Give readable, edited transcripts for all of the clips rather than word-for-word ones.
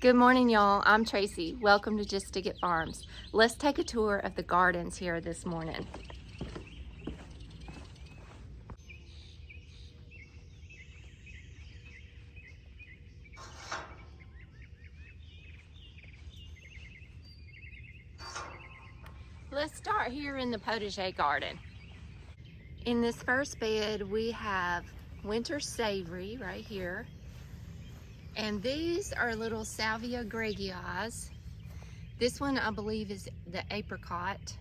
Good morning, y'all. I'm Tracy. Welcome to Just to Get Farms. Let's take a tour of the gardens here this morning. Let's start here in the potager garden. In this first bed, we have winter savory right here. And these are little Salvia gregias. This one, I believe, is the apricot.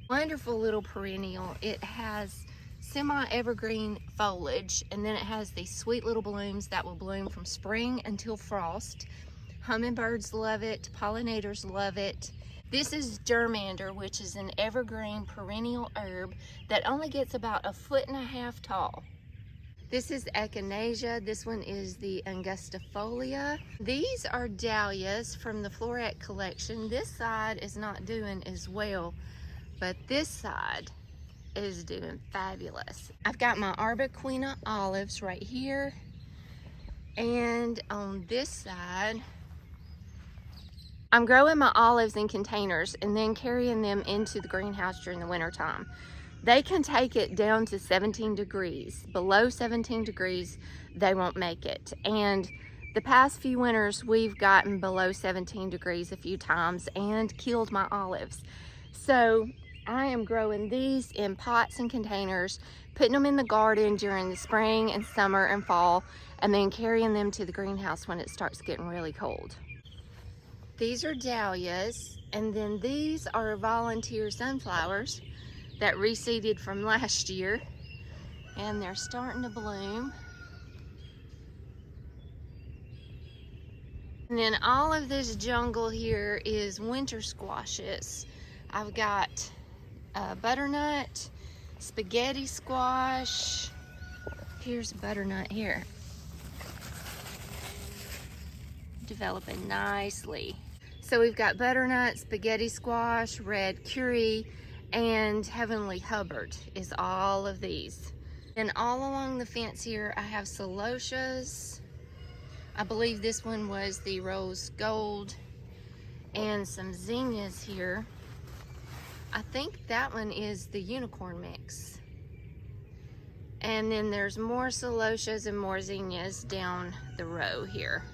Wonderful little perennial. It has semi-evergreen foliage, and then it has these sweet little blooms that will bloom from spring until frost. Hummingbirds love it, pollinators love it. This is germander, which is an evergreen perennial herb that only gets about 1.5 feet tall. This is echinacea. This one is the angustifolia. These are dahlias from the Floret collection. This side is not doing as well, but this side is doing fabulous. I've got my Arbequina olives right here, and on this side I'm growing my olives in containers and then carrying them into the greenhouse during the winter time. They can take it down to 17 degrees. Below 17 degrees, they won't make it. And the past few winters, we've gotten below 17 degrees a few times and killed my olives. So I am growing these in pots and containers, putting them in the garden during the spring and summer and fall, and then carrying them to the greenhouse when it starts getting really cold. These are dahlias, and then these are volunteer sunflowers that reseeded from last year, and they're starting to bloom. And then all of this jungle here is winter squashes. I've got butternut, spaghetti squash. Here's butternut here, developing nicely. So we've got butternut, spaghetti squash, red curry, and Heavenly Hubbard is all of these. And all along the fence here, I have celotias. I believe this one was the rose gold, and some zinnias here. I think that one is the unicorn mix. And then there's more celotias and more zinnias down the row here.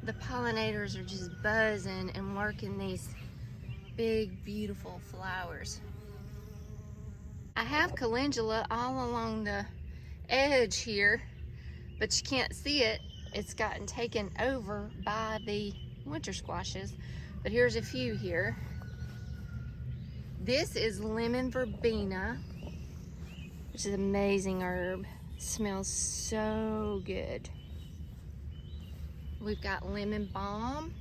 The pollinators are just buzzing and working these big, beautiful flowers. I have calendula all along the edge here, but you can't see it. It's gotten taken over by the winter squashes, but here's a few here. This is lemon verbena, which is an amazing herb. It smells so good. We've got lemon balm.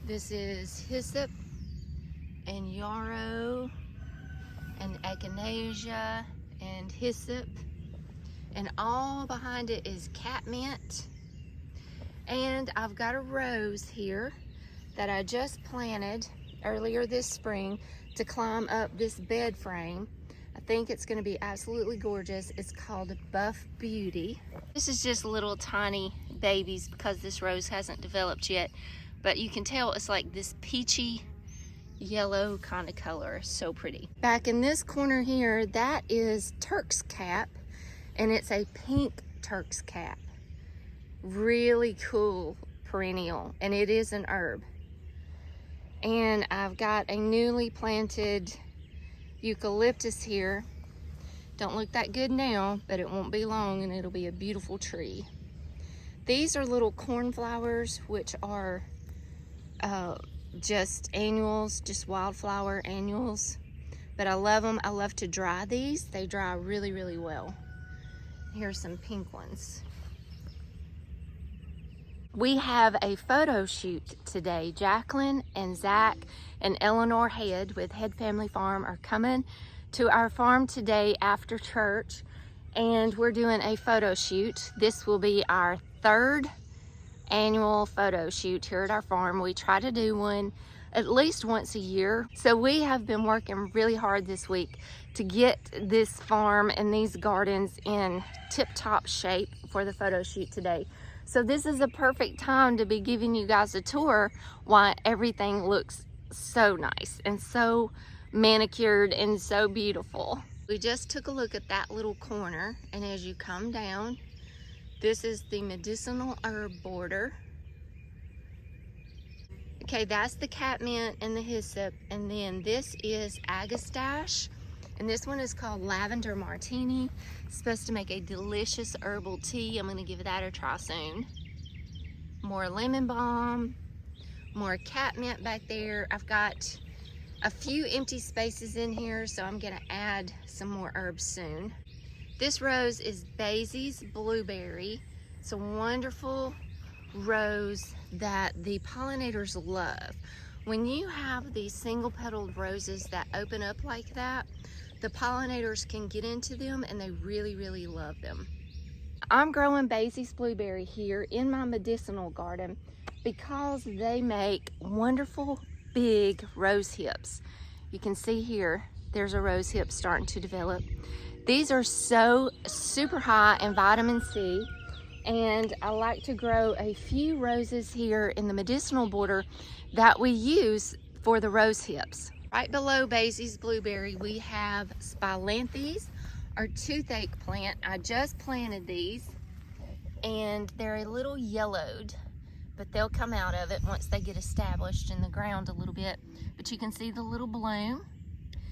This is hyssop and yarrow and echinacea and hyssop, and all behind it is catmint. And I've got a rose here that I just planted earlier this spring to climb up this bed frame. I think it's going to be absolutely gorgeous. It's called Buff Beauty. This is just little tiny babies because this rose hasn't developed yet, but you can tell it's like this peachy yellow kind of color. So pretty. Back in this corner here, that is Turk's cap, and it's a pink Turk's cap. Really cool perennial, and it is an herb. And I've got a newly planted eucalyptus here. Don't look that good now, but it won't be long and it'll be a beautiful tree. These are little cornflowers, which are just annuals, just wildflower annuals, but I love them. I love to dry these. They dry really, really well. Here's some pink ones. We have a photo shoot today. Jacqueline and Zach and Eleanor Head with Head Family Farm are coming to our farm today after church, and we're doing a photo shoot. This will be our 3rd annual photo shoot here at our farm. We try to do one at least once a year. So we have been working really hard this week to get this farm and these gardens in tip-top shape for the photo shoot today. So this is a perfect time to be giving you guys a tour why everything looks so nice and so manicured and so beautiful. We just took a look at that little corner, and as you come down, this is the medicinal herb border. Okay, that's the catmint and the hyssop, and then this is agastache, and this one is called lavender martini. It's supposed to make a delicious herbal tea. I'm going to give that a try soon. More lemon balm, more catmint back there. I've got a few empty spaces in here, so I'm going to add some more herbs soon. This rose is Basie's Blueberry. It's a wonderful rose that the pollinators love. When you have these single petaled roses that open up like that, the pollinators can get into them and they really love them. I'm growing Basie's Blueberry here in my medicinal garden because they make wonderful big rose hips. You can see here, there's a rose hip starting to develop. These are so super high in vitamin C, and I like to grow a few roses here in the medicinal border that we use for the rose hips. Right below Basie's Blueberry, we have Spilanthes, our toothache plant. I just planted these, and they're a little yellowed, but they'll come out of it once they get established in the ground a little bit. But you can see the little bloom.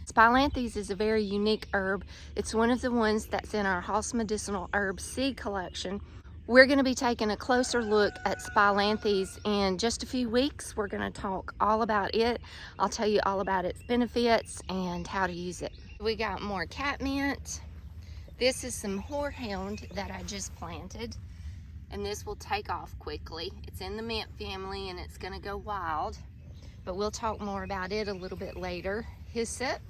Spilanthes is a very unique herb. It's one of the ones that's in our House Medicinal Herb Seed Collection. We're going to be taking a closer look at Spilanthes in just a few weeks. We're going to talk all about it. I'll tell you all about its benefits and how to use it. We got more catmint. This is some horehound that I just planted, and this will take off quickly. It's in the mint family and it's going to go wild, but we'll talk more about it a little bit later. Hyssop.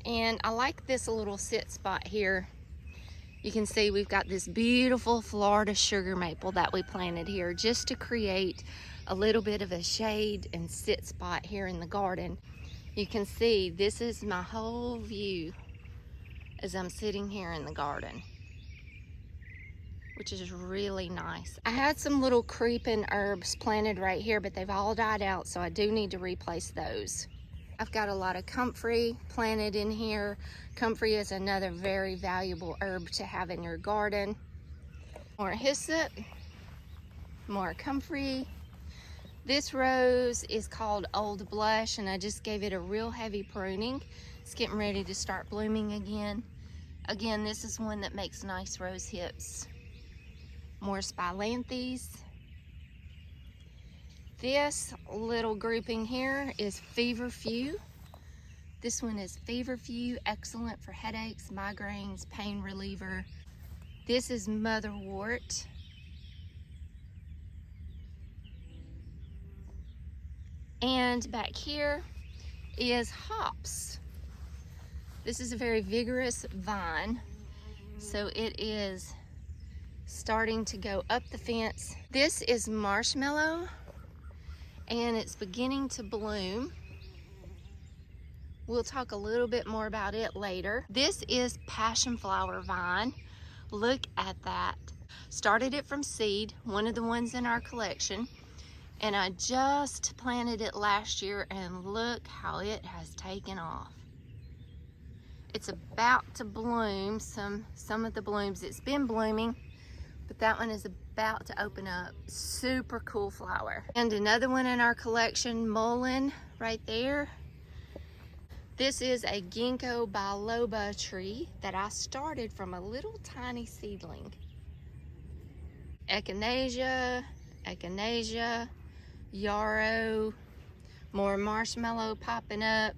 And I like this little sit spot here. You can see we've got this beautiful Florida sugar maple that we planted here just to create a little bit of a shade and sit spot here in the garden. You can see this is my whole view as I'm sitting here in the garden, which is really nice. I had some little creeping herbs planted right here, but they've all died out, so I do need to replace those. I've got a lot of comfrey planted in here. Comfrey is another very valuable herb to have in your garden. More hyssop, more comfrey. This rose is called Old Blush, and I just gave it a real heavy pruning. It's getting ready to start blooming again. Again, this is one that makes nice rose hips. More Spilanthes. This little grouping here is Feverfew. This one is Feverfew, excellent for headaches, migraines, pain reliever. This is Motherwort. And back here is Hops. This is a very vigorous vine, so it is starting to go up the fence. This is Marshmallow, and it's beginning to bloom. We'll talk a little bit more about it later. This is Passion Flower Vine. Look at that. Started it from seed, one of the ones in our collection, and I just planted it last year, and look how it has taken off. It's about to bloom some of the blooms. It's been blooming, but that one is about to open up. Super cool flower. And another one in our collection, Mullein, right there. This is a ginkgo biloba tree that I started from a little tiny seedling. Echinacea, yarrow, more marshmallow popping up.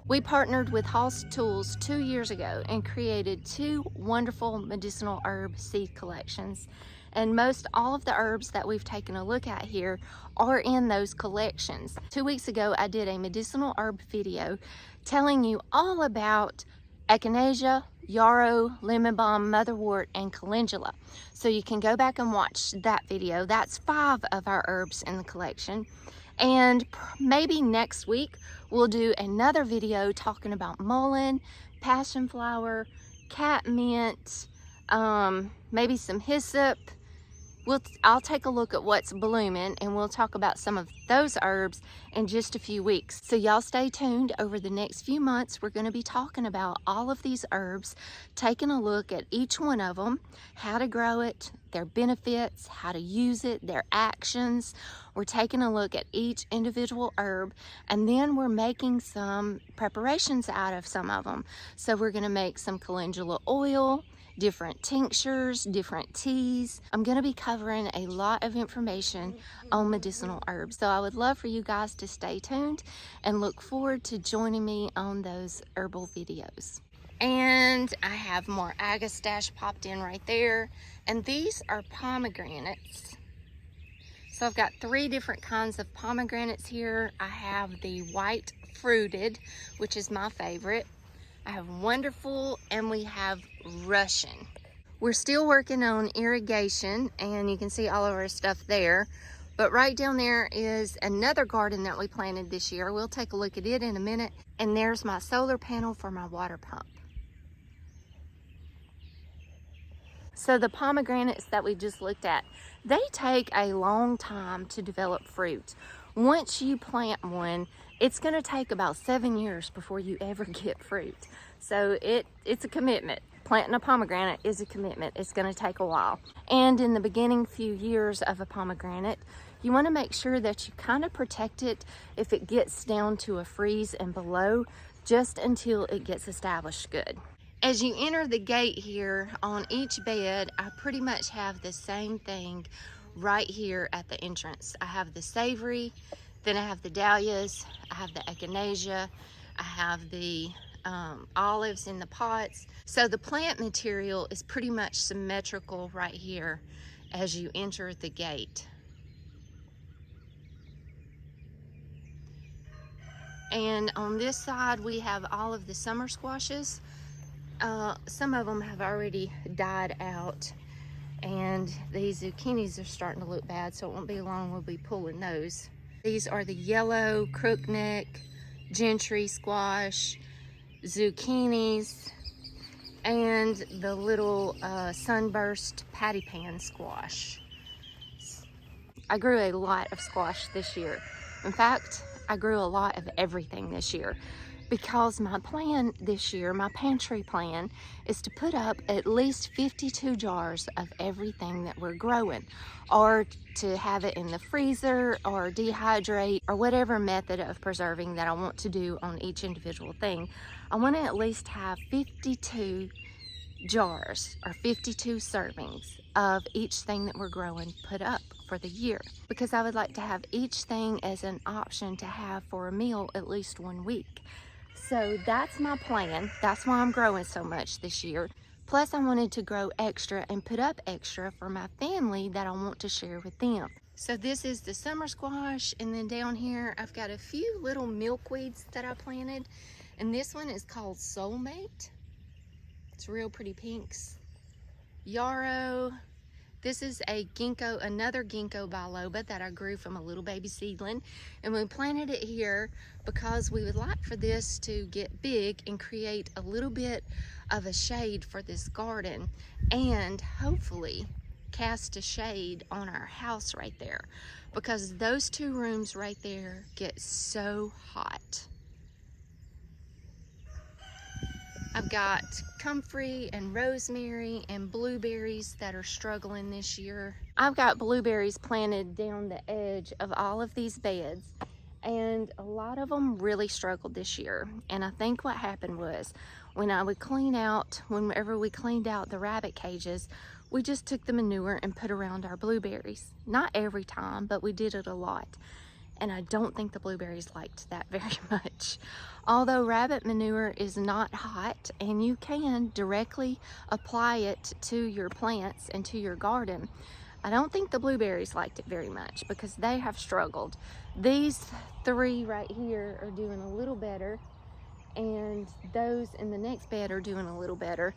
We partnered with Hoss Tools 2 years ago and created 2 wonderful medicinal herb seed collections. And most all of the herbs that we've taken a look at here are in those collections. 2 weeks ago, I did a medicinal herb video telling you all about echinacea, yarrow, lemon balm, motherwort, and calendula. So you can go back and watch that video. That's 5 of our herbs in the collection. And maybe next week we'll do another video talking about mullein, passion flower, catmint, maybe some hyssop, I'll take a look at what's blooming, and we'll talk about some of those herbs in just a few weeks. So y'all stay tuned. Over the next few months, we're going to be talking about all of these herbs, taking a look at each one of them, how to grow it, their benefits, how to use it, their actions. We're taking a look at each individual herb, and then we're making some preparations out of some of them. So we're going to make some calendula oil, different tinctures, different teas. I'm going to be covering a lot of information on medicinal herbs. So I would love for you guys to stay tuned and look forward to joining me on those herbal videos. And I have more agastache popped in right there. And these are pomegranates. So I've got 3 different kinds of pomegranates here. I have the white fruited, which is my favorite. I have wonderful, and we have Russian. We're still working on irrigation, and you can see all of our stuff there. But right down there is another garden that we planted this year. We'll take a look at it in a minute. And there's my solar panel for my water pump. So the pomegranates that we just looked at, they take a long time to develop fruit. Once you plant one, it's going to take about 7 years before you ever get fruit. So it's a commitment. Planting a pomegranate is a commitment. It's going to take a while. And in the beginning few years of a pomegranate, you want to make sure that you kind of protect it if it gets down to a freeze and below, just until it gets established good. As you enter the gate here, on each bed, I pretty much have the same thing right here at the entrance. I have the savory, then I have the dahlias, I have the echinacea, I have the olives in the pots. So the plant material is pretty much symmetrical right here as you enter the gate. And on this side, we have all of the summer squashes. Some of them have already died out, and these zucchinis are starting to look bad, so it won't be long we'll be pulling those. These are the yellow crookneck, gentry squash, zucchinis, and the little sunburst patty pan squash. I grew a lot of squash this year. In fact, I grew a lot of everything this year, because my plan this year, my pantry plan, is to put up at least 52 jars of everything that we're growing, or to have it in the freezer or dehydrate, or whatever method of preserving that I want to do on each individual thing. I want to at least have 52 jars or 52 servings of each thing that we're growing put up for the year, because I would like to have each thing as an option to have for a meal at least 1 week. So that's my plan. That's why I'm growing so much this year. Plus, I wanted to grow extra and put up extra for my family that I want to share with them. So this is the summer squash, and then down here I've got a few little milkweeds that I planted, and this one is called Soulmate. It's real pretty pinks. Yarrow. This is a ginkgo, another ginkgo biloba that I grew from a little baby seedling, and we planted it here because we would like for this to get big and create a little bit of a shade for this garden, and hopefully cast a shade on our house right there, because those 2 rooms right there get so hot. I've got comfrey and rosemary and blueberries that are struggling this year. I've got blueberries planted down the edge of all of these beds, and a lot of them really struggled this year. And I think what happened was, whenever we cleaned out the rabbit cages, we just took the manure and put around our blueberries. Not every time, but we did it a lot. And I don't think the blueberries liked that very much. Although rabbit manure is not hot, and you can directly apply it to your plants and to your garden, I don't think the blueberries liked it very much, because they have struggled. These 3 right here are doing a little better, and those in the next bed are doing a little better,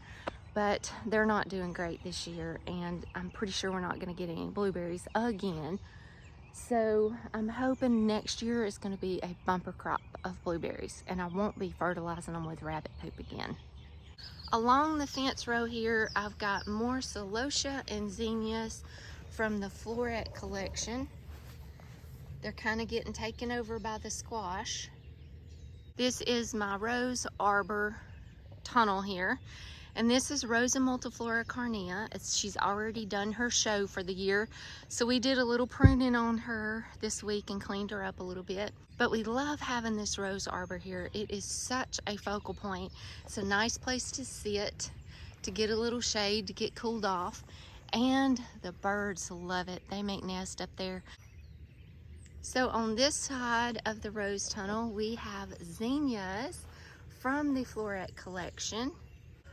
but they're not doing great this year, and I'm pretty sure we're not going to get any blueberries again. So I'm hoping next year is going to be a bumper crop of blueberries, and I won't be fertilizing them with rabbit poop again. Along the fence row here, I've got more celosia and zinnias, from the floret collection. They're kind of getting taken over by the squash. This is my rose arbor tunnel here. And this is Rosa multiflora carnea. She's already done her show for the year. So we did a little pruning on her this week and cleaned her up a little bit. But we love having this rose arbor here. It is such a focal point. It's a nice place to sit, to get a little shade, to get cooled off. And the birds love it. They make nests up there. So on this side of the rose tunnel, we have zinnias from the floret collection.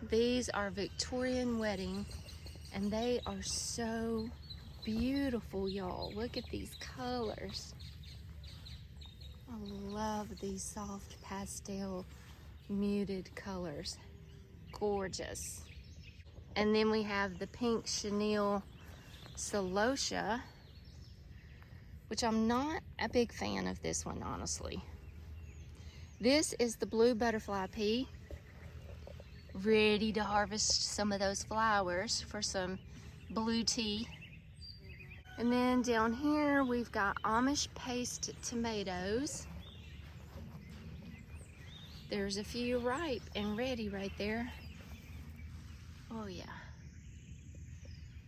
These are Victorian wedding, and they are so beautiful, y'all. Look at these colors. I love these soft pastel muted colors. Gorgeous. And then we have the pink chenille celosia, which I'm not a big fan of this one, honestly. This is the blue butterfly pea. Ready to harvest some of those flowers for some blue tea. And then down here we've got Amish paste tomatoes. There's a few ripe and ready right there. Oh yeah.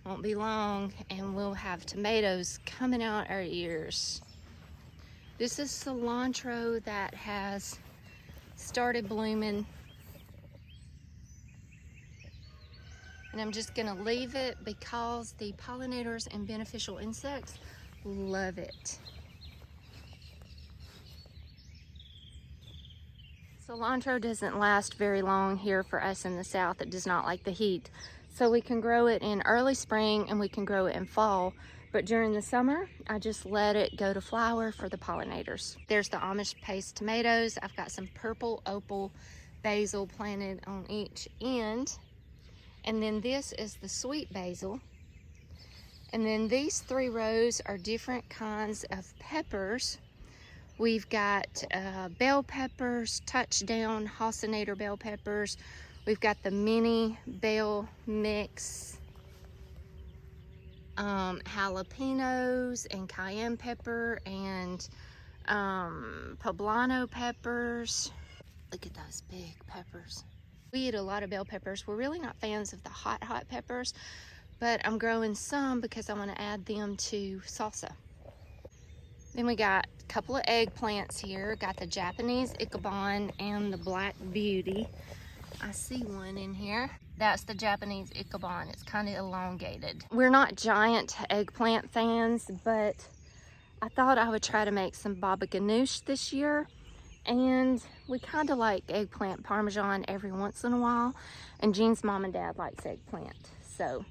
Won't be long and we'll have tomatoes coming out our ears. This is cilantro that has started blooming. And I'm just gonna leave it because the pollinators and beneficial insects love it. Cilantro doesn't last very long here for us in the South. It does not like the heat. So we can grow it in early spring and we can grow it in fall. But during the summer, I just let it go to flower for the pollinators. There's the Amish paste tomatoes. I've got some purple opal basil planted on each end. And then this is the sweet basil. And then these 3 rows are different kinds of peppers. We've got bell peppers, touchdown, halcinator bell peppers. We've got the mini bell mix, jalapenos and cayenne pepper and poblano peppers. Look at those big peppers. We eat a lot of bell peppers. We're really not fans of the hot peppers, but I'm growing some because I want to add them to salsa. Then we got a couple of eggplants here. Got the Japanese Ichabod and the Black Beauty. I see one in here. That's the Japanese Ichabod. It's kind of elongated. We're not giant eggplant fans, but I thought I would try to make some baba ganoush this year. And we kind of like eggplant parmesan every once in a while. And Jean's mom and dad likes eggplant. So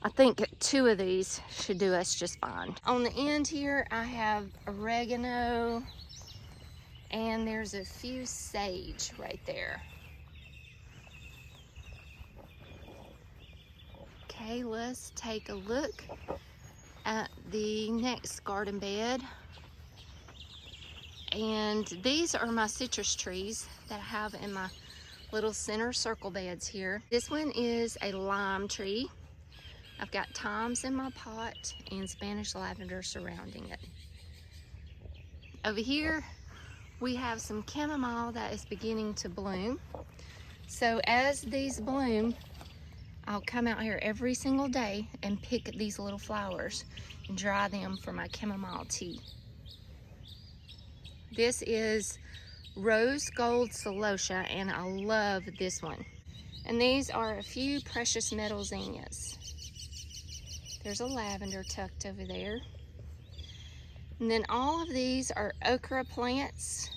I think 2 of these should do us just fine. On the end here, I have oregano. And there's a few sage right there. Okay, let's take a look at the next garden bed. And these are my citrus trees that I have in my little center circle beds here. This one is a lime tree. I've got thymes in my pot and Spanish lavender surrounding it. Over here, we have some chamomile that is beginning to bloom. So as these bloom, I'll come out here every single day and pick these little flowers and dry them for my chamomile tea. This is Rose Gold Celosia, and I love this one. And these are a few precious metal zinnias. There's a lavender tucked over there. And then all of these are okra plants.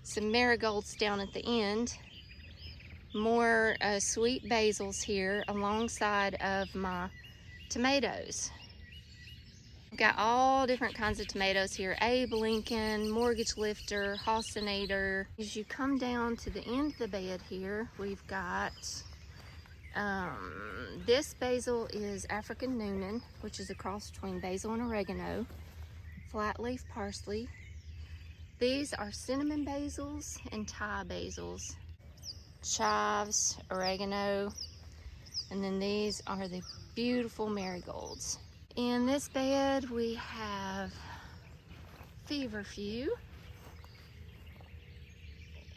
Some marigolds down at the end. More sweet basils here alongside of my tomatoes. Got all different kinds of tomatoes here. Abe Lincoln, Mortgage Lifter, Halcinator. As you come down to the end of the bed here, we've got this basil is African Noonan, which is a cross between basil and oregano. Flat leaf parsley. These are cinnamon basils and Thai basils. Chives, oregano, and then these are the beautiful marigolds. In this bed we have feverfew,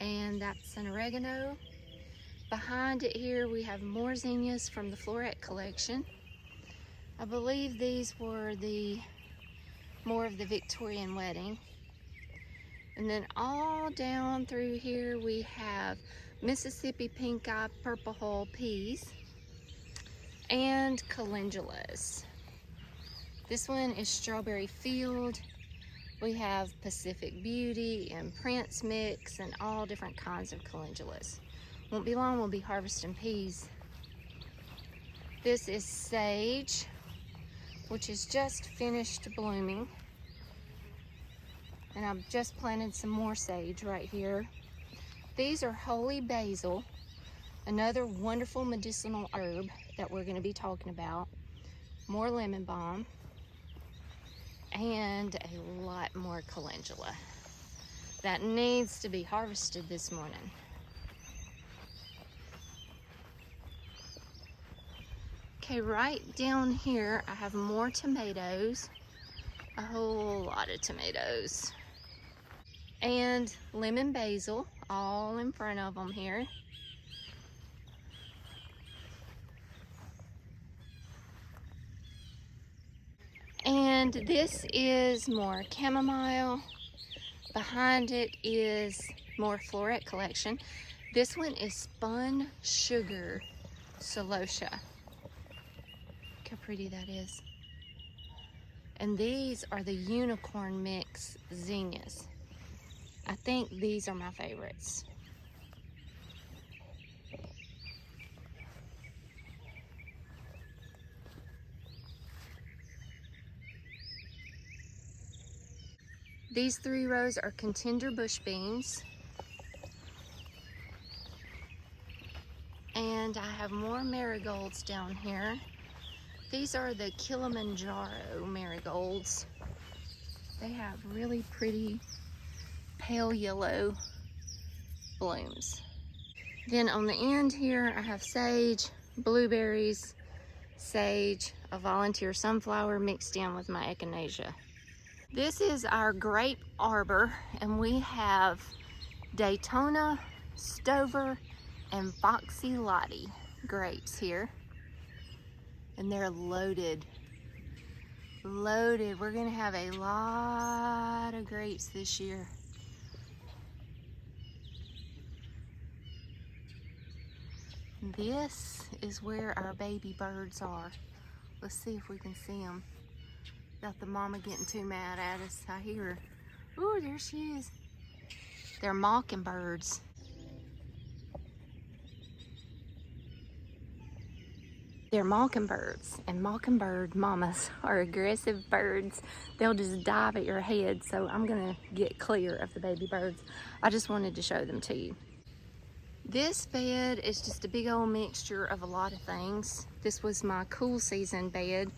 and that's an oregano. Behind it here we have more zinnias from the Floret collection. I believe these were more of the Victorian wedding. And then all down through here we have Mississippi pink eye purple hull peas and calendulas. This one is Strawberry Field. We have Pacific Beauty and Prince Mix and all different kinds of calendulas. Won't be long, we'll be harvesting peas. This is Sage, which is just finished blooming. And I've just planted some more sage right here. These are holy basil, another wonderful medicinal herb that we're going to be talking about. More lemon balm, and a lot more calendula that needs to be harvested this morning. Okay, right down here I have more tomatoes, a whole lot of tomatoes, and lemon basil all in front of them here. And this is more chamomile. Behind it is more Floret collection. This one is spun sugar celosia. Look how pretty that is. And these are the unicorn mix zinnias. I think these are my favorites. These 3 rows are contender bush beans. And I have more marigolds down here. These are the Kilimanjaro marigolds. They have really pretty pale yellow blooms. Then on the end here I have sage, blueberries, sage, a volunteer sunflower mixed in with my echinacea. This is our grape arbor, and we have Daytona, Stover, and Foxy Lottie grapes here. And they're loaded. Loaded. We're gonna have a lot of grapes this year. This is where our baby birds are. Let's see if we can see them. Got the mama getting too mad at us. I hear her. Ooh, there she is. They're mockingbirds. They're mockingbirds, and mockingbird mamas are aggressive birds. They'll just dive at your head, so I'm gonna get clear of the baby birds. I just wanted to show them to you. This bed is just a big old mixture of a lot of things. This was my cool season bed.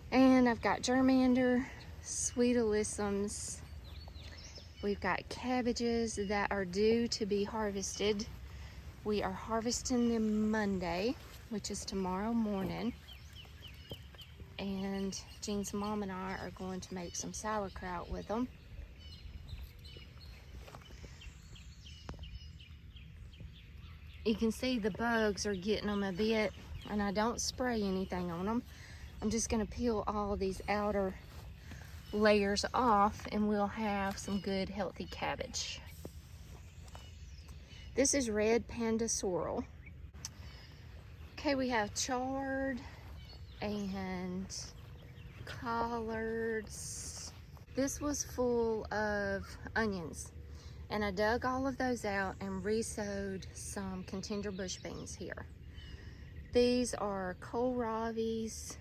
And I've got germander, sweet alyssums. We've got cabbages that are due to be harvested. We are harvesting them Monday, which is tomorrow morning. And Jean's mom and I are going to make some sauerkraut with them. You can see the bugs are getting them a bit, and I don't spray anything on them. I'm just going to peel all of these outer layers off, and we'll have some good healthy cabbage. This is red panda sorrel. Okay, we have chard and collards. This was full of onions, and I dug all of those out and re-sowed some contender bush beans here. These are kohlrabies.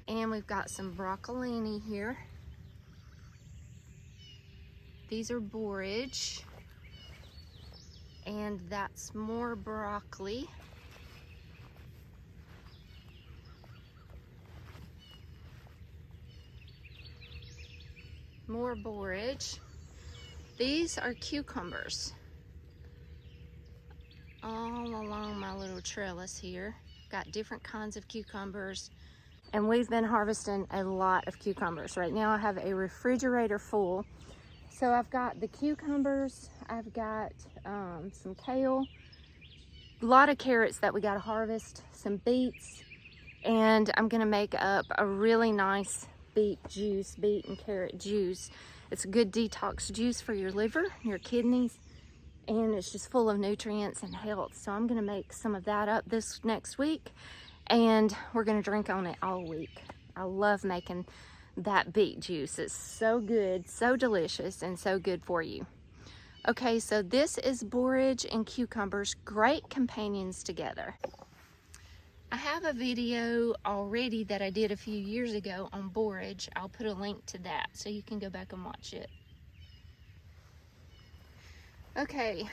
And we've got some broccolini here. These are borage. And that's more broccoli. More borage. These are cucumbers. All along my little trellis here. got different kinds of cucumbers. And we've been harvesting a lot of cucumbers. Right now I have a refrigerator full. So I've got the cucumbers, I've got some kale, a lot of carrots that we got to harvest, some beets, and I'm gonna make up a really nice beet and carrot juice. It's a good detox juice for your liver, your kidneys, and it's just full of nutrients and health. So I'm gonna make some of that up this next week, and we're gonna drink on it all week. I love making that beet juice. It's so good, so delicious, and so good for you. Okay, so this is borage and cucumbers, great companions together. I have a video already that I did a few years ago on borage. I'll put a link to that so you can go back and watch it. Okay,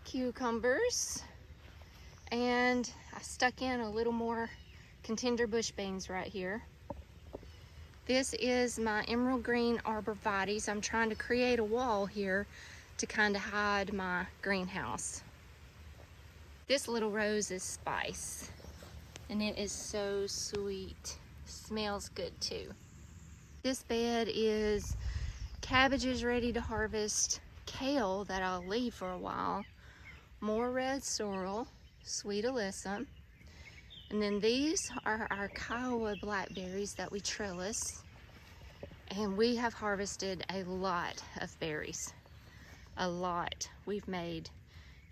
cucumbers, and I stuck in a little more contender bush beans right here. This is my emerald green arborvitaes. I'm trying to create a wall here to kind of hide my greenhouse. This little rose is spice, and it is so sweet. Smells good too. This bed is cabbages ready to harvest, kale that I'll leave for a while, more red sorrel, sweet alyssum, and then these are our Kiowa blackberries that we trellis, and we have harvested a lot of berries, a lot.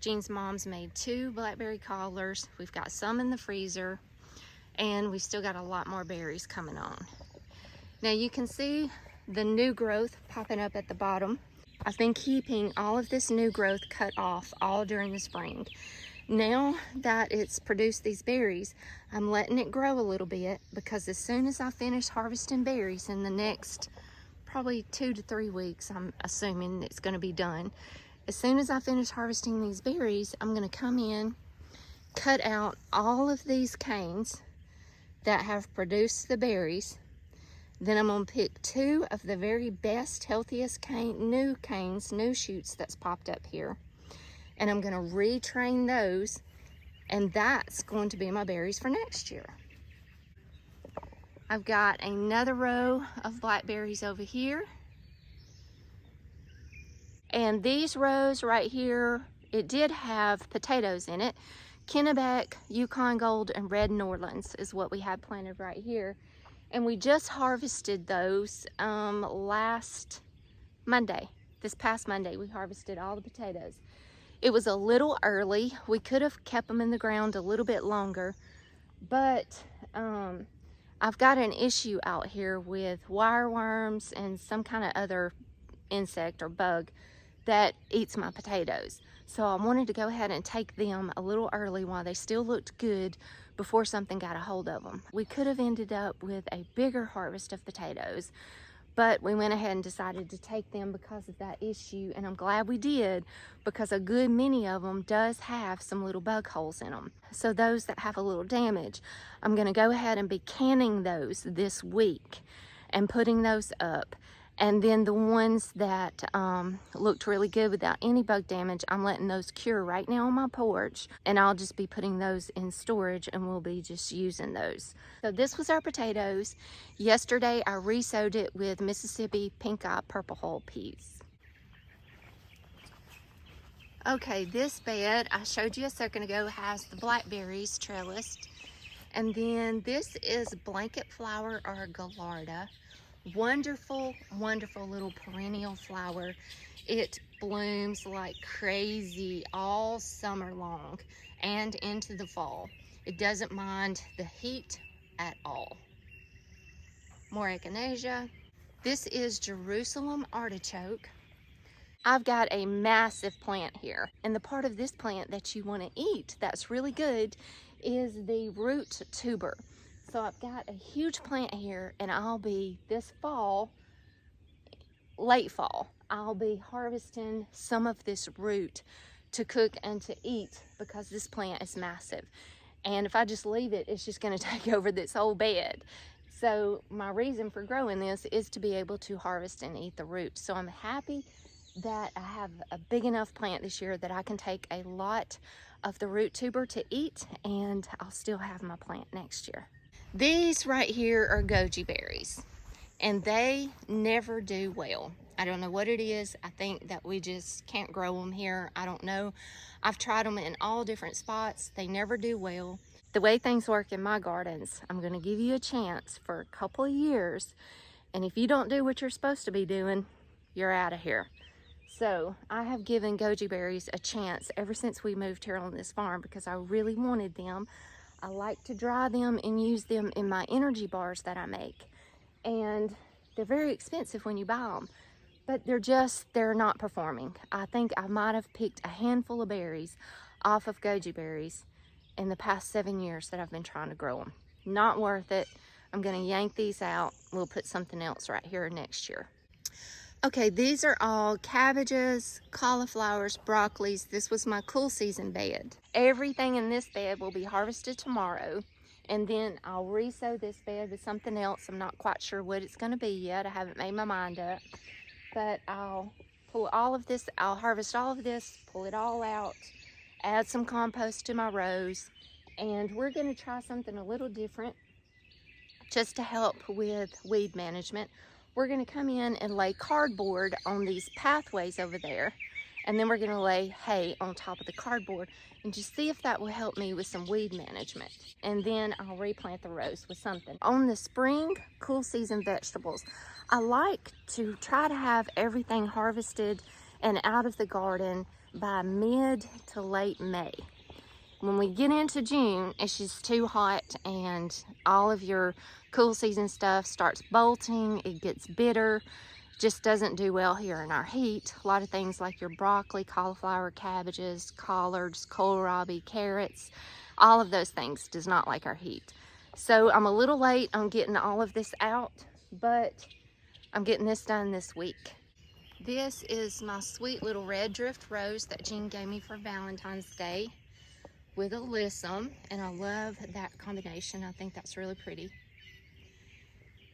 Jean's mom's made 2 blackberry cobblers. We've got some in the freezer, and we still got a lot more berries coming on. Now you can see the new growth popping up at the bottom. I've been keeping all of this new growth cut off all during the spring. Now that it's produced these berries, I'm letting it grow a little bit, because as soon as I finish harvesting berries in the next probably 2 to 3 weeks, I'm assuming it's going to be done. As soon as I finish harvesting these berries, I'm going to come in, cut out all of these canes that have produced the berries. Then I'm going to pick 2 of the very best, healthiest new shoots that's popped up here. And I'm going to retrain those, and that's going to be my berries for next year. I've got another row of blackberries over here. And these rows right here, it did have potatoes in it. Kennebec, Yukon Gold, and Red Norlands is what we had planted right here. And we just harvested those last Monday. This past Monday, we harvested all the potatoes. It was a little early. We could have kept them in the ground a little bit longer, but I've got an issue out here with wireworms and some kind of other insect or bug that eats my potatoes. So I wanted to go ahead and take them a little early while they still looked good before something got a hold of them. We could have ended up with a bigger harvest of potatoes, but we went ahead and decided to take them because of that issue, and I'm glad we did, because a good many of them does have some little bug holes in them. So those that have a little damage, I'm going to go ahead and be canning those this week and putting those up. And then the ones that looked really good without any bug damage, I'm letting those cure right now on my porch, and I'll just be putting those in storage, and we'll be just using those. So this was our potatoes. Yesterday I re-sowed it with Mississippi pink eye purple hull peas. Okay, this bed I showed you a second ago has the blackberries trellised, and then this is blanket flower or gallarda. Wonderful, wonderful little perennial flower. It blooms like crazy all summer long and into the fall. It doesn't mind the heat at all. More echinacea. This is Jerusalem artichoke. I've got a massive plant here, and the part of this plant that you want to eat that's really good is the root tuber. So I've got a huge plant here, and I'll be this fall, late fall, I'll be harvesting some of this root to cook and to eat, because this plant is massive. And if I just leave it, it's just going to take over this whole bed. So my reason for growing this is to be able to harvest and eat the roots. So I'm happy that I have a big enough plant this year that I can take a lot of the root tuber to eat, and I'll still have my plant next year. These right here are goji berries, and they never do well. I don't know what it is. I think that we just can't grow them here. I don't know. I've tried them in all different spots. They never do well. The way things work in my gardens, I'm going to give you a chance for a couple of years, and if you don't do what you're supposed to be doing, you're out of here. So I have given goji berries a chance ever since we moved here on this farm because I really wanted them. I like to dry them and use them in my energy bars that I make. And they're very expensive when you buy them, but they're not performing. I think I might have picked a handful of berries off of goji berries in the past 7 years that I've been trying to grow them. Not worth it. I'm gonna yank these out. We'll put something else right here next year. Okay, these are all cabbages, cauliflowers, broccolis. This was my cool season bed. Everything in this bed will be harvested tomorrow, and then I'll resow this bed with something else. I'm not quite sure what it's gonna be yet. I haven't made my mind up, but I'll pull all of this, I'll harvest all of this, pull it all out, add some compost to my rows, and we're gonna try something a little different just to help with weed management. We're gonna come in and lay cardboard on these pathways over there, and then we're gonna lay hay on top of the cardboard and just see if that will help me with some weed management. And then I'll replant the rows with something. On the spring, cool season vegetables, I like to try to have everything harvested and out of the garden by mid to late May. When we get into June, it's just too hot and all of your cool season stuff starts bolting, it gets bitter, just doesn't do well here in our heat. A lot of things like your broccoli, cauliflower, cabbages, collards, kohlrabi, carrots, all of those things does not like our heat. So I'm a little late on getting all of this out, but I'm getting this done this week. This is my sweet little red drift rose that Jean gave me for Valentine's Day with alyssum, and I love that combination. I think that's really pretty.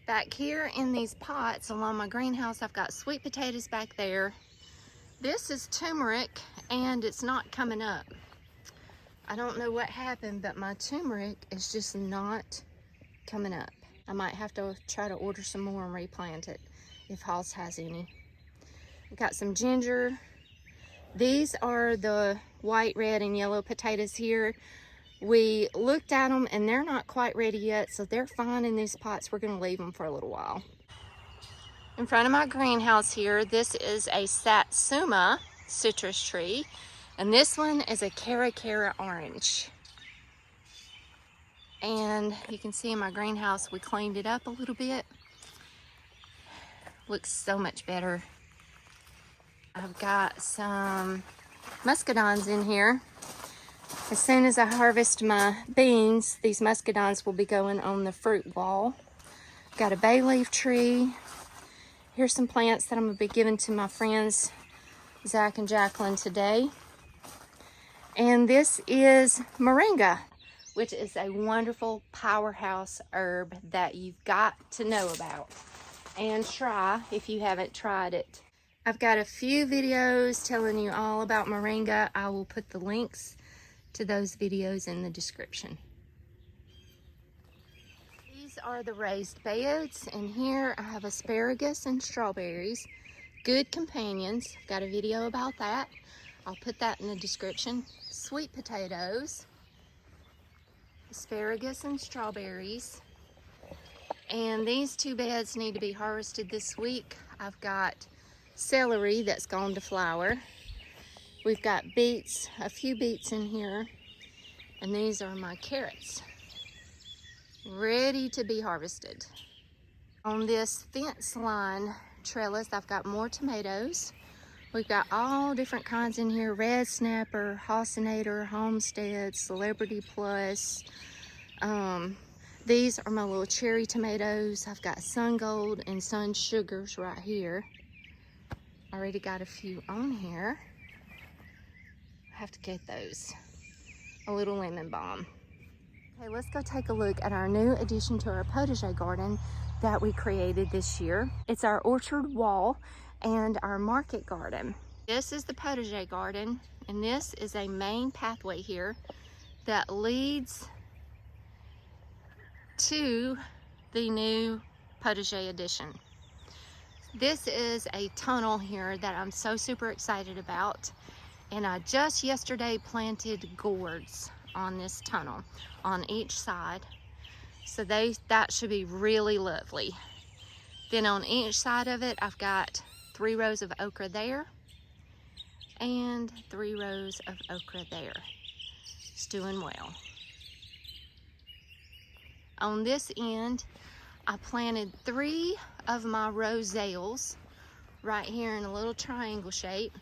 Back here in these pots along my greenhouse, I've got sweet potatoes back there. This is turmeric, and it's not coming up. I don't know what happened, but my turmeric is just not coming up. I might have to try to order some more and replant it if Halls has any. I've got some ginger. These are the white, red, and yellow potatoes here. We looked at them and they're not quite ready yet, so they're fine in these pots. We're gonna leave them for a little while. In front of my greenhouse here, this is a satsuma citrus tree, and this one is a cara orange. And you can see in my greenhouse, we cleaned it up a little bit. Looks so much better. I've got some muscadines in here. As soon as I harvest my beans, these muscadines will be going on the fruit wall. Got a bay leaf tree. Here's some plants that I'm gonna be giving to my friends, Zach and Jacqueline, today. And this is Moringa, which is a wonderful powerhouse herb that you've got to know about and try if you haven't tried it. I've got a few videos telling you all about Moringa. I will put the links to those videos in the description. These are the raised beds, and here I have asparagus and strawberries, good companions. I've got a video about that. I'll put that in the description. Sweet potatoes, asparagus and strawberries. And these two beds need to be harvested this week. I've got celery that's gone to flower. We've got beets, a few beets in here, and these are my carrots, ready to be harvested. On this fence line trellis, I've got more tomatoes. We've got all different kinds in here: red snapper, Halcinator, Homestead, Celebrity Plus. These are my little cherry tomatoes. I've got Sun Gold and Sun Sugars right here. Already got a few on here. I have to get those. A little lemon balm. Okay, let's go take a look at our new addition to our potager garden that we created this year. It's our orchard wall and our market garden. This is the potager garden, and this is a main pathway here that leads to the new potager addition. This is a tunnel here that I'm so super excited about, and I just yesterday planted gourds on this tunnel on each side, so that should be really lovely. Then on each side of it, I've got 3 rows of okra there and 3 rows of okra there. It's doing well. On this end, I planted 3 of my rosales right here in a little triangle shape.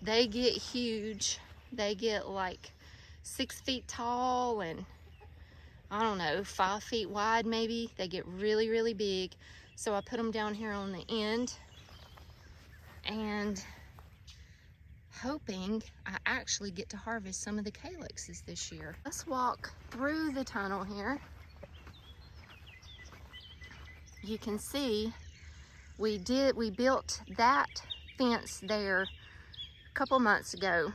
They get huge. They get like 6 feet tall and I don't know, 5 feet wide maybe. They get really, really big. So I put them down here on the end and hoping I actually get to harvest some of the calyxes this year. Let's walk through the tunnel here. You can see we built that fence there a couple months ago.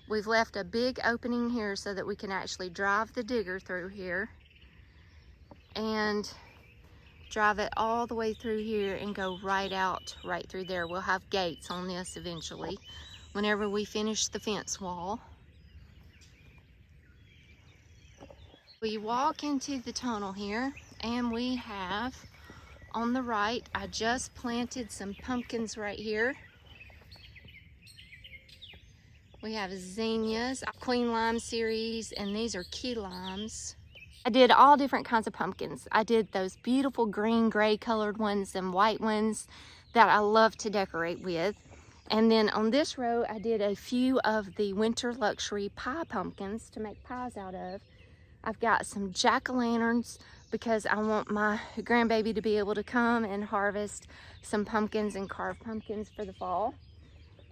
We've left a big opening here so that we can actually drive the digger through here and drive it all the way through here and go right out right through there. We'll have gates on this eventually whenever we finish the fence wall. We walk into the tunnel here and we have on the right, I just planted some pumpkins right here. We have zinnias, Queen Lime series, and these are key limes. I did all different kinds of pumpkins. I did those beautiful green, gray colored ones and white ones that I love to decorate with. And then on this row, I did a few of the winter luxury pie pumpkins to make pies out of. I've got some jack-o'-lanterns because I want my grandbaby to be able to come and harvest some pumpkins and carve pumpkins for the fall.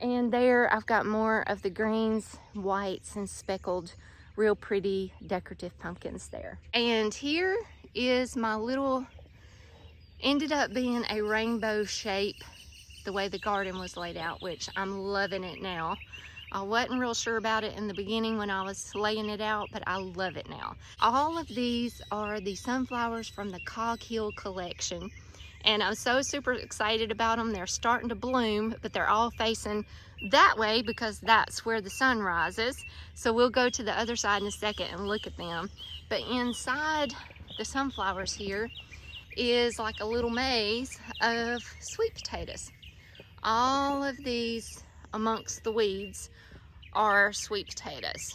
And there I've got more of the greens, whites, and speckled, real pretty decorative pumpkins there. And here is my little, ended up being a rainbow shape the way the garden was laid out, which I'm loving it now. I wasn't real sure about it in the beginning when I was laying it out, but I love it now. All of these are the sunflowers from the Cog Hill collection. And I'm so super excited about them. They're starting to bloom, but they're all facing that way because that's where the sun rises. So we'll go to the other side in a second and look at them. But inside the sunflowers here is like a little maze of sweet potatoes. All of these amongst the weeds are sweet potatoes.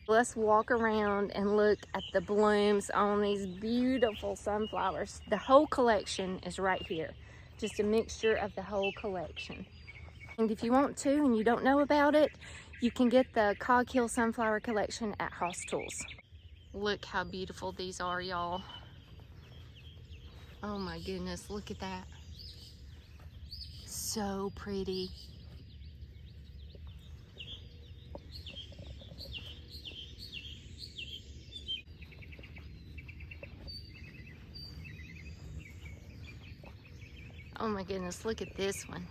Let's walk around and look at the blooms on these beautiful sunflowers. The whole collection is right here. Just a mixture of the whole collection. And if you want to and you don't know about it, you can get the Cog Hill Sunflower Collection at House Tools. Look how beautiful these are, y'all. Oh my goodness, look at that. So pretty. Oh my goodness, look at this one.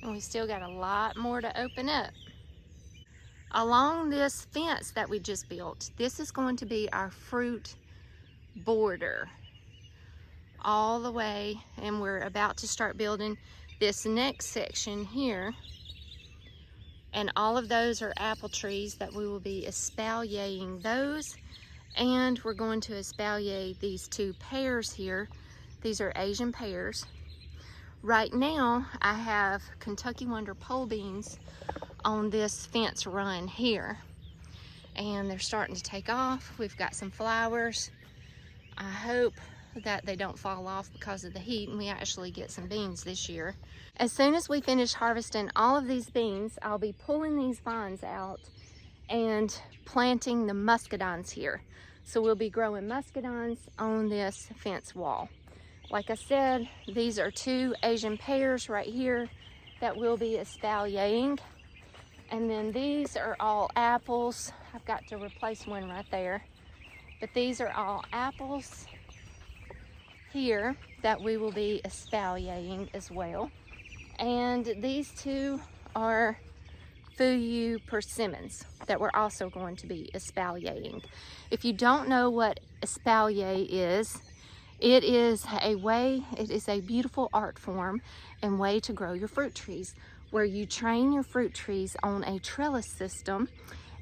And we still got a lot more to open up. Along this fence that we just built, this is going to be our fruit border all the way, and we're about to start building this next section here, and all of those are apple trees that we will be espaliering those, and we're going to espalier these 2 pears here. These are Asian pears. Right now I have Kentucky Wonder pole beans on this fence run here, and they're starting to take off. We've got some flowers. I hope that they don't fall off because of the heat and we actually get some beans this year. As soon as we finish harvesting all of these beans, I'll be pulling these vines out and planting the muscadines here. So we'll be growing muscadines on this fence wall. Like I said, these are 2 Asian pears right here, that we'll be espaliering. And then these are all apples. I've got to replace one right there. But these are all apples here that we will be espaliering as well. And these two are Fuyu persimmons that we're also going to be espaliering. If you don't know what espalier is, it is a beautiful art form and way to grow your fruit trees, where you train your fruit trees on a trellis system,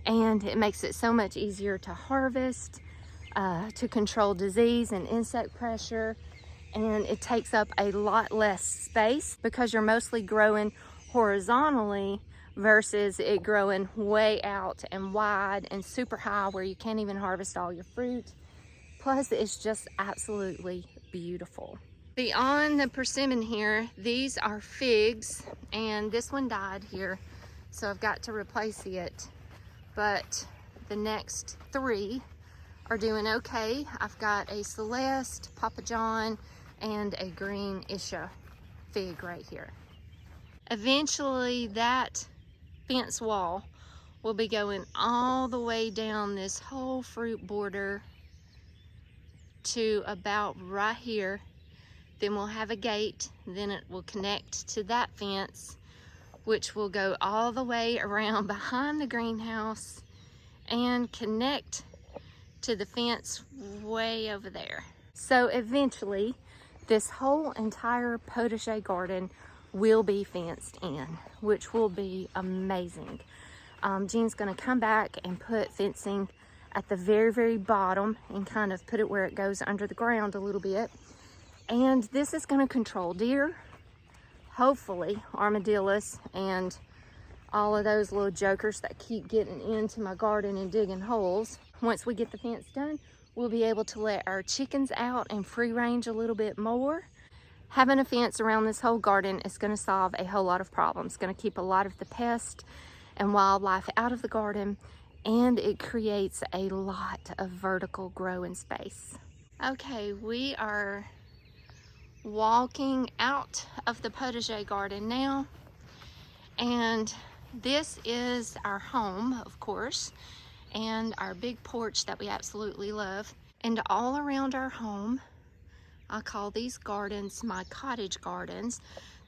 and it makes it so much easier to harvest, to control disease and insect pressure, and it takes up a lot less space because you're mostly growing horizontally versus it growing way out and wide and super high where you can't even harvest all your fruit. Plus, it's just absolutely beautiful. Beyond the persimmon here, these are figs, and this one died here, so I've got to replace it. But the next three are doing okay. I've got a Celeste, Papa John, and a green HISEA fig right here. Eventually, that fence wall will be going all the way down this whole fruit border to about right here. Then we'll have a gate, then it will connect to that fence, which will go all the way around behind the greenhouse and connect to the fence way over there. So eventually, this whole entire potager garden will be fenced in, which will be amazing. Jean's gonna come back and put fencing at the very, very bottom and kind of put it where it goes under the ground a little bit. And this is gonna control deer, hopefully armadillos, and all of those little jokers that keep getting into my garden and digging holes. Once we get the fence done, we'll be able to let our chickens out and free range a little bit more. Having a fence around this whole garden is going to solve a whole lot of problems. It's going to keep a lot of the pests and wildlife out of the garden, and it creates a lot of vertical growing space. Okay, we are walking out of the potager garden now, and this is our home, of course, and our big porch that we absolutely love. And all around our home, I call these gardens my cottage gardens.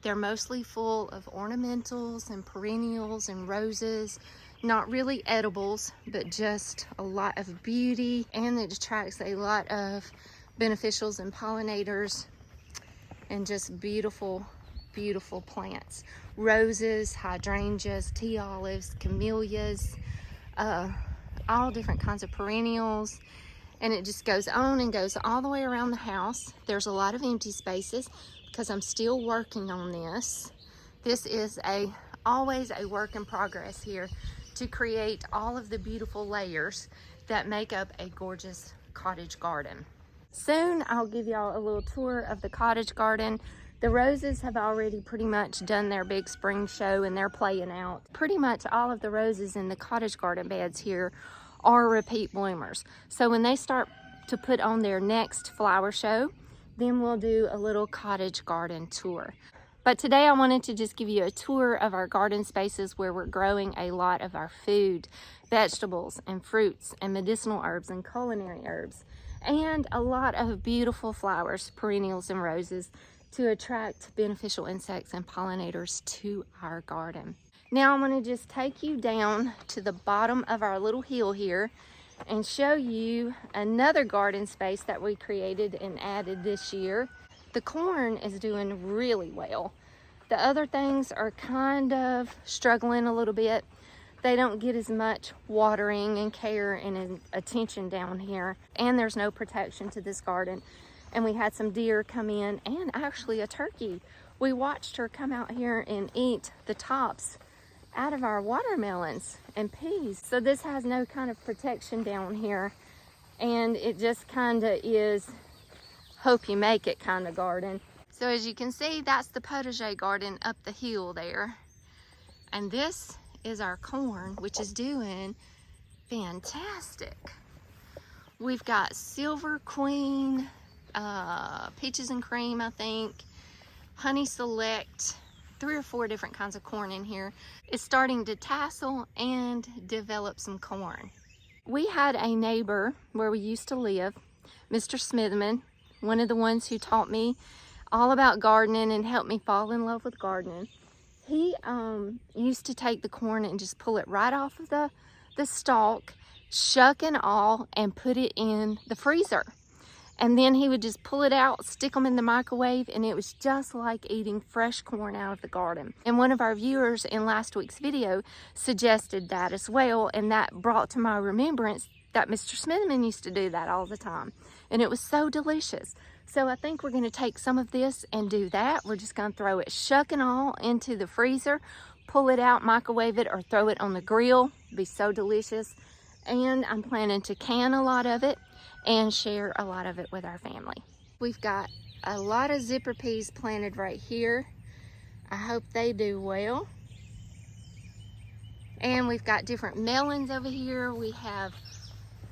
They're mostly full of ornamentals and perennials and roses, not really edibles, but just a lot of beauty, and it attracts a lot of beneficials and pollinators and just beautiful, beautiful plants. Roses, hydrangeas, tea olives, camellias, all different kinds of perennials. And it just goes on and goes all the way around the house. There's a lot of empty spaces because I'm still working on this. This is always a work in progress here to create all of the beautiful layers that make up a gorgeous cottage garden. Soon I'll give y'all a little tour of the cottage garden. The roses have already pretty much done their big spring show and they're playing out. Pretty much all of the roses in the cottage garden beds here are repeat bloomers. So when they start to put on their next flower show, then we'll do a little cottage garden tour. But today I wanted to just give you a tour of our garden spaces where we're growing a lot of our food, vegetables and fruits and medicinal herbs and culinary herbs, and a lot of beautiful flowers, perennials and roses to attract beneficial insects and pollinators to our garden. Now I'm going to just take you down to the bottom of our little hill here and show you another garden space that we created and added this year. The corn is doing really well. The other things are kind of struggling a little bit. They don't get as much watering and care and attention down here, and there's no protection to this garden. And we had some deer come in, and actually a turkey. We watched her come out here and eat the tops out of our watermelons and peas. So this has no kind of protection down here, and it just kind of is hope you make it kind of garden. So as you can see, that's the potager garden up the hill there, and this is our corn, which is doing fantastic. We've got Silver Queen, Peaches and Cream, I think, Honey Select, 3 or 4 different kinds of corn in here. It's starting to tassel and develop some corn. We had a neighbor where we used to live, Mr. Smithman, one of the ones who taught me all about gardening and helped me fall in love with gardening. He used to take the corn and just pull it right off of the stalk, shuck and all, and put it in the freezer. And then he would just pull it out, stick them in the microwave, and it was just like eating fresh corn out of the garden. And one of our viewers in last week's video suggested that as well, and that brought to my remembrance that Mr. Smithman used to do that all the time. And it was so delicious. So I think we're going to take some of this and do that. We're just going to throw it shuck and all into the freezer, pull it out, microwave it, or throw it on the grill. It'd be so delicious. And I'm planning to can a lot of it and share a lot of it with our family. We've got a lot of zipper peas planted right here. I hope they do well. And we've got different melons over here. We have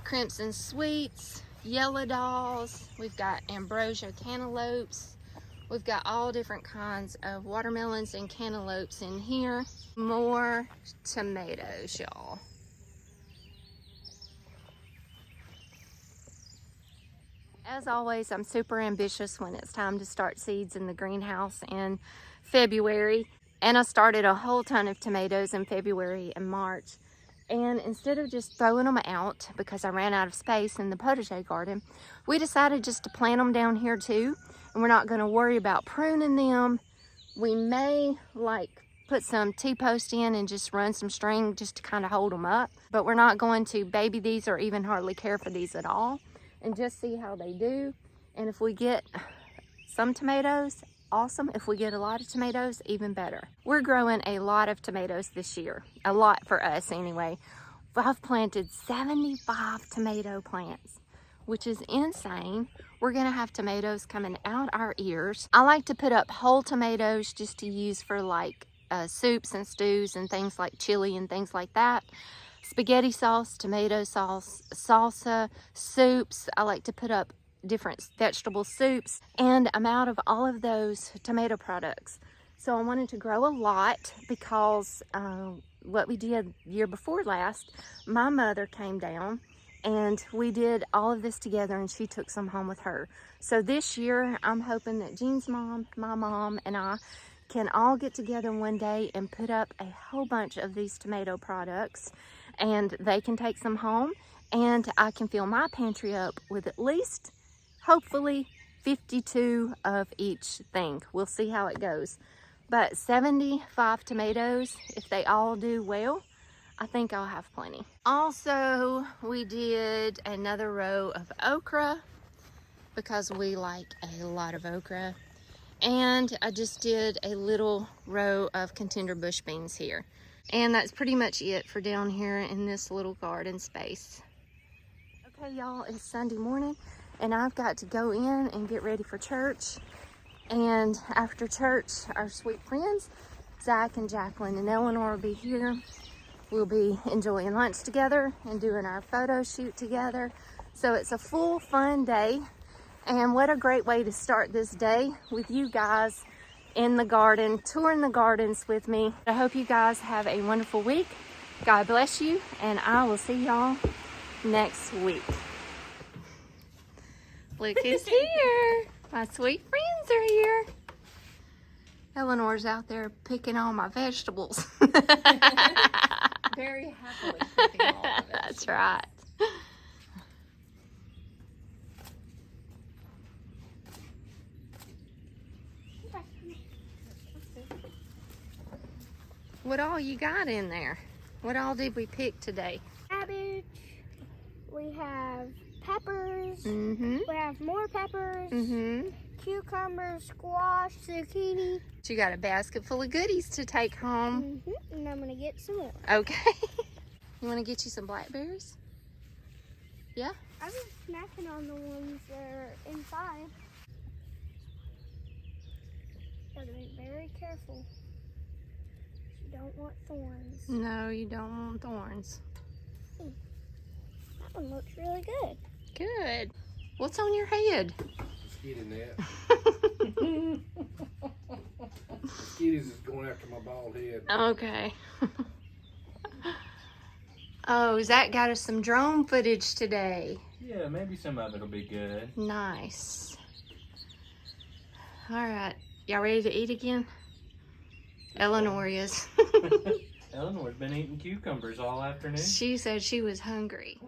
crimson sweets, yellow dolls. We've got ambrosia cantaloupes. We've got all different kinds of watermelons and cantaloupes in here. More tomatoes, y'all. As always, I'm super ambitious when it's time to start seeds in the greenhouse in February. And I started a whole ton of tomatoes in February and March. And instead of just throwing them out because I ran out of space in the potager garden, we decided just to plant them down here too. And we're not going to worry about pruning them. We may put some T-post in and just run some string just to kind of hold them up. But we're not going to baby these or even hardly care for these at all. And just see how they do. And if we get some tomatoes, awesome. If we get a lot of tomatoes, even better. We're growing a lot of tomatoes this year. A lot for us anyway. I've planted 75 tomato plants, which is insane. We're gonna have tomatoes coming out our ears. I like to put up whole tomatoes just to use for soups and stews and things like chili and things like that. Spaghetti sauce, tomato sauce, salsa, soups. I like to put up different vegetable soups, and I'm out of all of those tomato products. So I wanted to grow a lot because what we did year before last, my mother came down and we did all of this together and she took some home with her. So this year I'm hoping that Jean's mom, my mom, and I can all get together one day and put up a whole bunch of these tomato products, and they can take some home and I can fill my pantry up with at least, hopefully, 52 of each thing. We'll see how it goes. But 75 tomatoes, if they all do well, I think I'll have plenty. Also, we did another row of okra because we like a lot of okra. And I just did a little row of contender bush beans here. And that's pretty much it for down here in this little garden space. Okay, y'all, it's Sunday morning and I've got to go in and get ready for church. And after church, our sweet friends, Zach and Jacqueline and Eleanor, will be here. We'll be enjoying lunch together and doing our photo shoot together. So it's a full, fun day. And what a great way to start this day with you guys in the garden, touring the gardens with me. I hope you guys have a wonderful week. God bless you, and I will see y'all next week. Look who's here. My sweet friends are here. Eleanor's out there picking all my vegetables. Very happily picking all of it. That's right. What all you got in there? What all did we pick today? Cabbage. We have peppers. Mm-hmm. We have more peppers. Mm-hmm. Cucumbers, squash, zucchini. You got a basket full of goodies to take home. Mm-hmm. And I'm gonna get some more. Okay. You want to get you some blackberries? Yeah? I've been snacking on the ones that are inside. Gotta be very careful. You don't want thorns. No, you don't want thorns. That one looks really good. Good. What's on your head? Mosquito net. kitties is going after my bald head. Okay. Oh, Zach got us some drone footage today. Yeah, maybe some of it'll be good. Nice. All right. Y'all ready to eat again? Eleanor is. Eleanor's been eating cucumbers all afternoon. She said she was hungry.